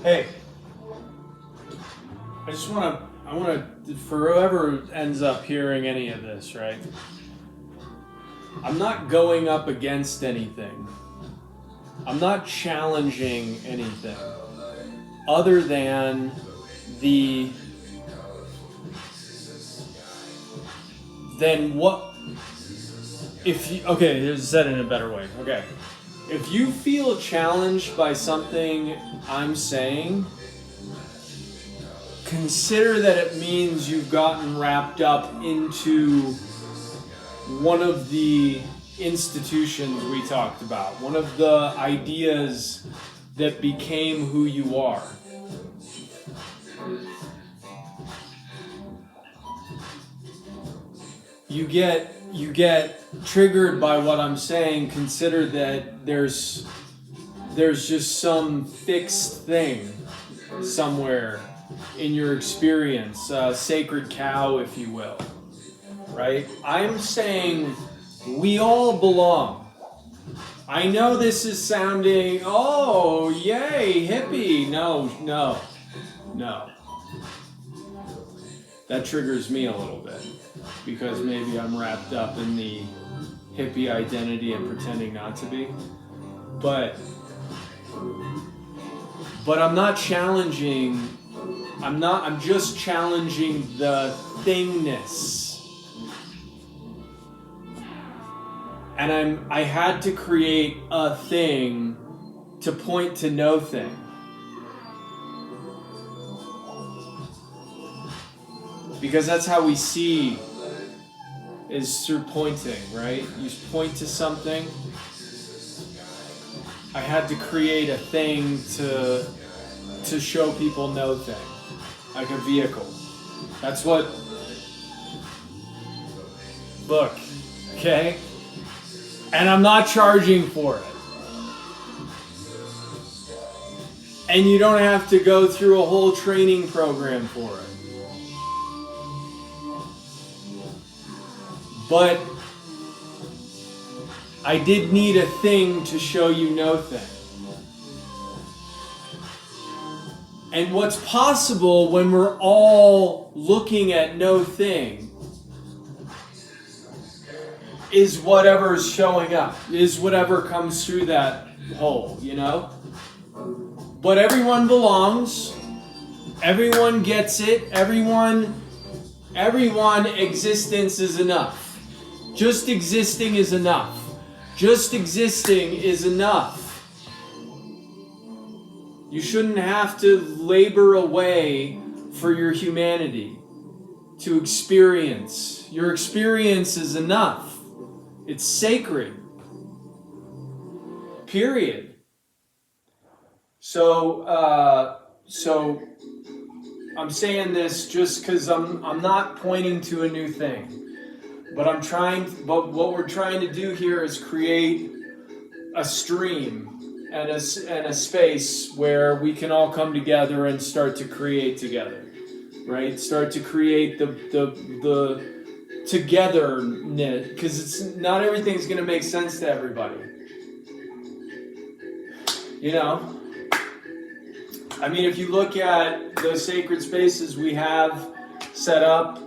Hey, I want to, for whoever ends up hearing any of this, right? I'm not going up against anything. I'm not challenging anything other than the, then what, if you, okay, here's said in a better way. Okay. If you feel challenged by something I'm saying, consider that it means you've gotten wrapped up into one of the institutions we talked about, one of the ideas that became who you are. You get triggered by what I'm saying. Consider that there's just some fixed thing somewhere in your experience, sacred cow, if you will, right? I'm saying we all belong. I know this is sounding, oh, yay, hippie. No. That triggers me a little bit because maybe I'm wrapped up in the hippie identity and pretending not to be. But I'm not challenging, I'm just challenging the thingness. And I had to create a thing to point to no thing. Because that's how we see, is through pointing, right? You point to something. I had to create a thing to show people no thing, like a vehicle. That's what, look, okay? And I'm not charging for it. And you don't have to go through a whole training program for it. But I did need a thing to show you no thing. And what's possible when we're all looking at no thing is whatever's showing up, is whatever comes through that hole, you know? But everyone belongs, everyone gets it, everyone existence is enough. Just existing is enough. Just existing is enough. You shouldn't have to labor away for your humanity to experience. Your experience is enough. It's sacred. Period. So I'm saying this just because I'm not pointing to a new thing. But what we're trying to do here is create a stream and a space where we can all come together and start to create together, right? Start to create the togetherness, because it's not everything's going to make sense to everybody. You know, I mean, if you look at the sacred spaces we have set up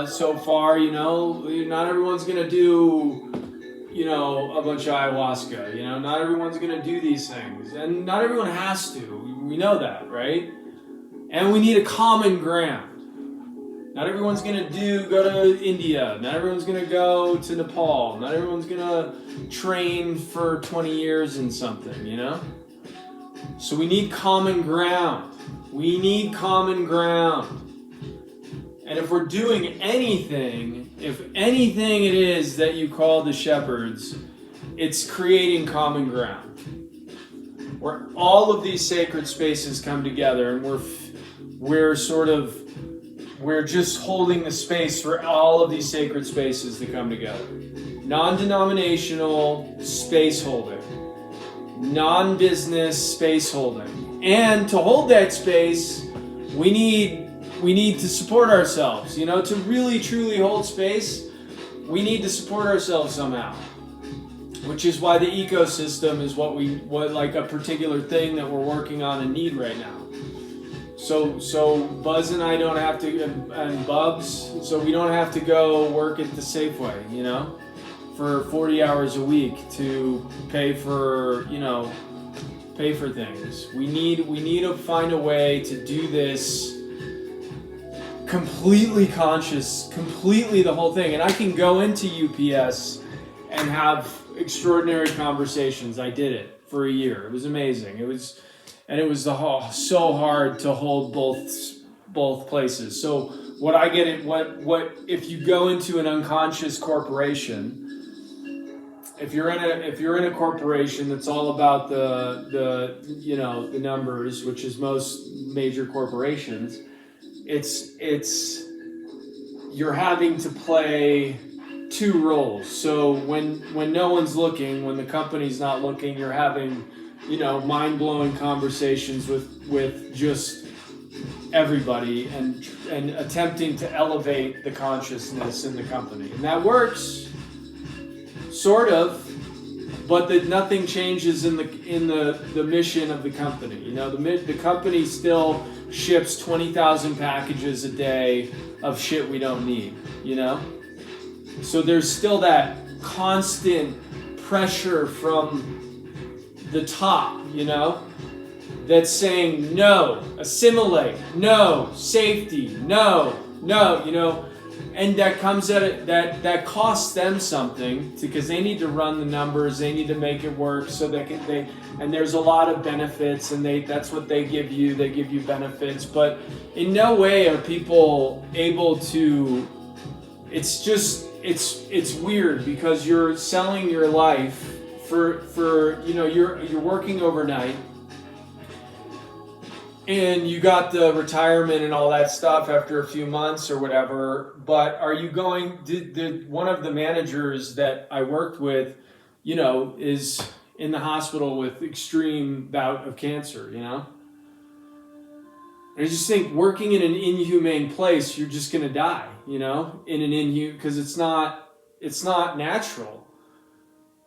so far, you know, not everyone's gonna do, you know, a bunch of ayahuasca, you know, not everyone's gonna do these things, and not everyone has to. We know that, right? And we need a common ground. Not everyone's gonna go to India, not everyone's gonna go to Nepal, not everyone's gonna train for 20 years in something, you know? So we need common ground. We need common ground. And if we're doing anything, if anything it is that you call the shepherds, it's creating common ground. Where all of these sacred spaces come together, and we're just holding the space for all of these sacred spaces to come together. Non-denominational space holding. Non-business space holding. And to hold that space, we need to support ourselves. You know, to really truly hold space, we need to support ourselves somehow. which is why the ecosystem is what like a particular thing that we're working on and need right now. So Buzz and I don't have to, and Bubs, so we don't have to go work at the Safeway, you know, for 40 hours a week to pay for things. We need to find a way to do this completely conscious, completely the whole thing. And I can go into UPS and have extraordinary conversations. I did it for a year. It was amazing. It was so hard to hold both places. So what I get it, what if you go into an unconscious corporation, if you're in a corporation that's all about the numbers, which is most major corporations, it's you're having to play two roles. So when no one's looking, when the company's not looking, you're having, mind-blowing conversations with just everybody and attempting to elevate the consciousness in the company. And that works, sort of, but that nothing changes in the mission of the company. The company still ships 20,000 packages a day of shit we don't need, So there's still that constant pressure from the top, that's saying no, assimilate, no, safety, no, and that comes at it, that costs them something because they need to run the numbers, they need to make it work so and there's a lot of benefits, and that's what they give you benefits, but in no way are people able to. It's weird because you're selling your life for you're working overnight and you got the retirement and all that stuff after a few months or whatever, but are you going, one of the managers that I worked with, is in the hospital with extreme bout of cancer, And I just think working in an inhumane place, you're just going to die, in an because it's not natural.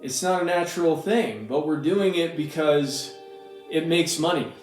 It's not a natural thing, but we're doing it because it makes money.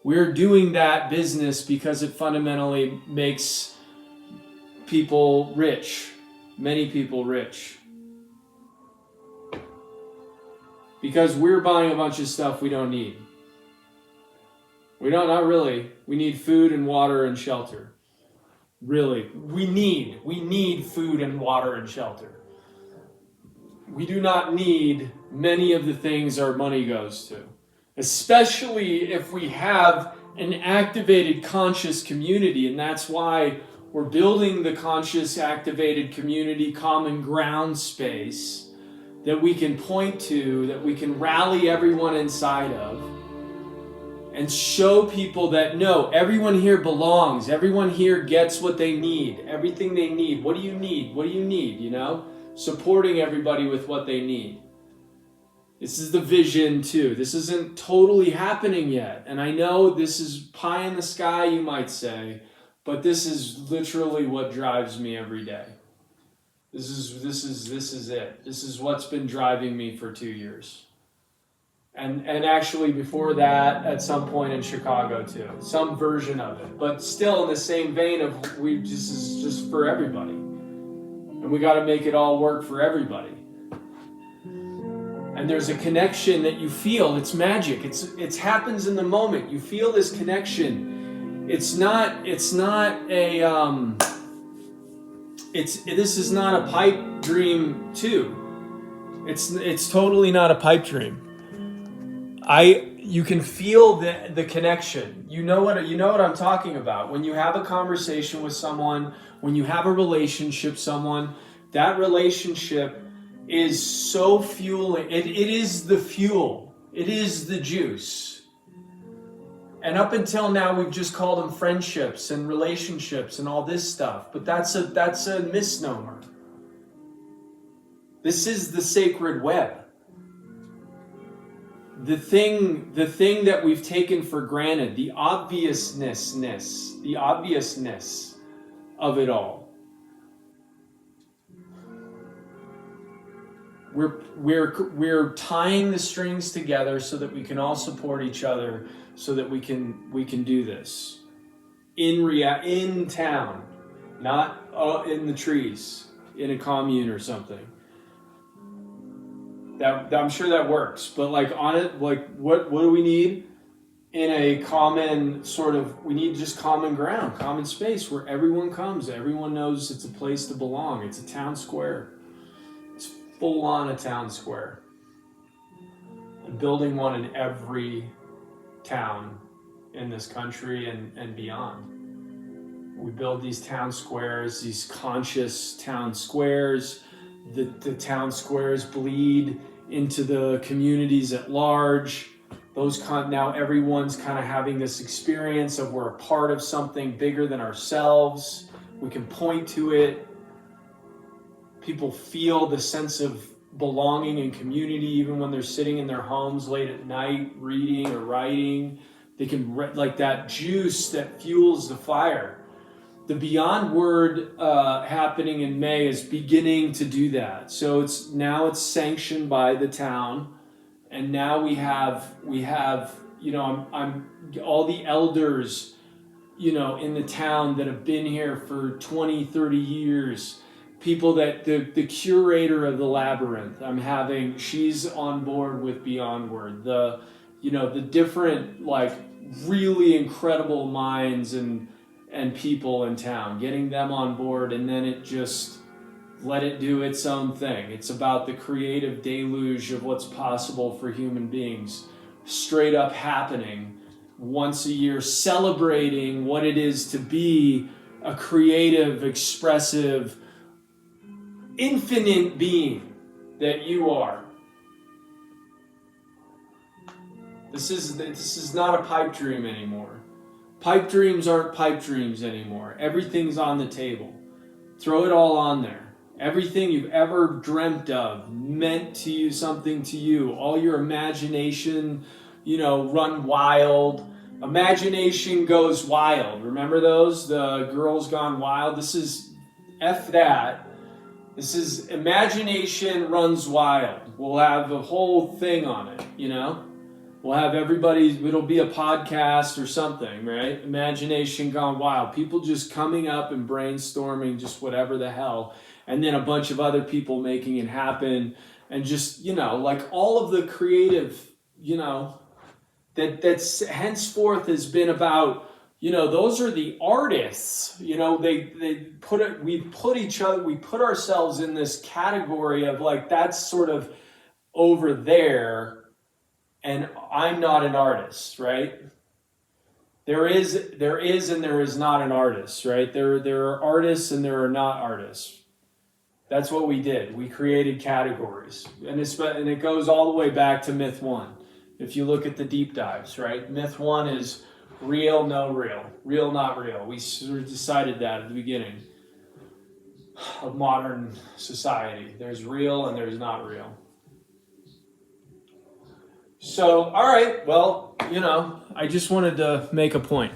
We're doing that business because it fundamentally makes people rich, many people rich. Because we're buying a bunch of stuff we don't need. Not really. We need food and water and shelter. Really, we need food and water and shelter. We do not need many of the things our money goes to, especially if we have an activated conscious community, and that's why we're building the conscious activated community common ground space that we can point to, that we can rally everyone inside of, and show people that no, everyone here belongs, everyone here gets what they need, everything they need. What do you need? What do you need, Supporting everybody with what they need. This is the vision too. This isn't totally happening yet. And I know this is pie in the sky, you might say, but this is literally what drives me every day. This is it. This is what's been driving me for 2 years. And actually before that, at some point in Chicago too. Some version of it. But still in the same vein of this is just for everybody. And we got to make it all work for everybody. And there's a connection that you feel. It's magic. It happens in the moment. You feel this connection. This is not a pipe dream too. It's totally not a pipe dream. You can feel the connection. You know what I'm talking about. When you have a conversation with someone, when you have a relationship with someone, that relationship is so fueling. It is the fuel. It is the juice. And up until now, we've just called them friendships and relationships and all this stuff. But that's a misnomer. This is the sacred web. The thing that we've taken for granted, the obviousness of it all. we're tying the strings together so that we can all support each other, so that we can do this in town, not in the trees, in a commune or something. That I'm sure that works, but like on it, like what do we need in a common sort of? We need just common ground, common space where everyone comes, everyone knows it's a place to belong. It's a town square. It's full on a town square. And building one in every town in this country and beyond. We build these town squares, these conscious town squares. The town squares bleed into the communities at large. Now everyone's kind of having this experience of we're a part of something bigger than ourselves. We can point to it. People feel the sense of belonging and community even when they're sitting in their homes late at night reading or writing. They can, like that juice that fuels the fire. The Beyond Word happening in May is beginning to do that. So it's sanctioned by the town, and now we have I'm all the elders, in the town that have been here for 20, 30 years. People that the curator of the labyrinth, she's on board with Beyond Word. The different like really incredible minds and people in town, getting them on board, and then it just let it do its own thing. It's about the creative deluge of what's possible for human beings, straight up happening once a year, celebrating what it is to be a creative, expressive, infinite being that you are. This is not a pipe dream anymore. Pipe dreams aren't pipe dreams anymore. Everything's on the table. Throw it all on there. Everything you've ever dreamt of, meant to you something to you. All your imagination, run wild. Imagination goes wild. Remember those? The Girls Gone Wild? This is F that. This is Imagination Runs Wild. We'll have a whole thing on it, We'll have it'll be a podcast or something, right? Imagination Gone Wild. People just coming up and brainstorming just whatever the hell. And then a bunch of other people making it happen. And just, like all of the creative, that's henceforth has been about, those are the artists. We put ourselves in this category of like, that's sort of over there. And I'm not an artist, right? There is and there is not an artist, right? There are artists and there are not artists. That's what we did. We created categories. And it goes all the way back to myth 1. If you look at the deep dives, right? Myth 1 is real, no real. Real, not real. We sort of decided that at the beginning of modern society. There's real and there's not real. So, all right, well, I just wanted to make a point.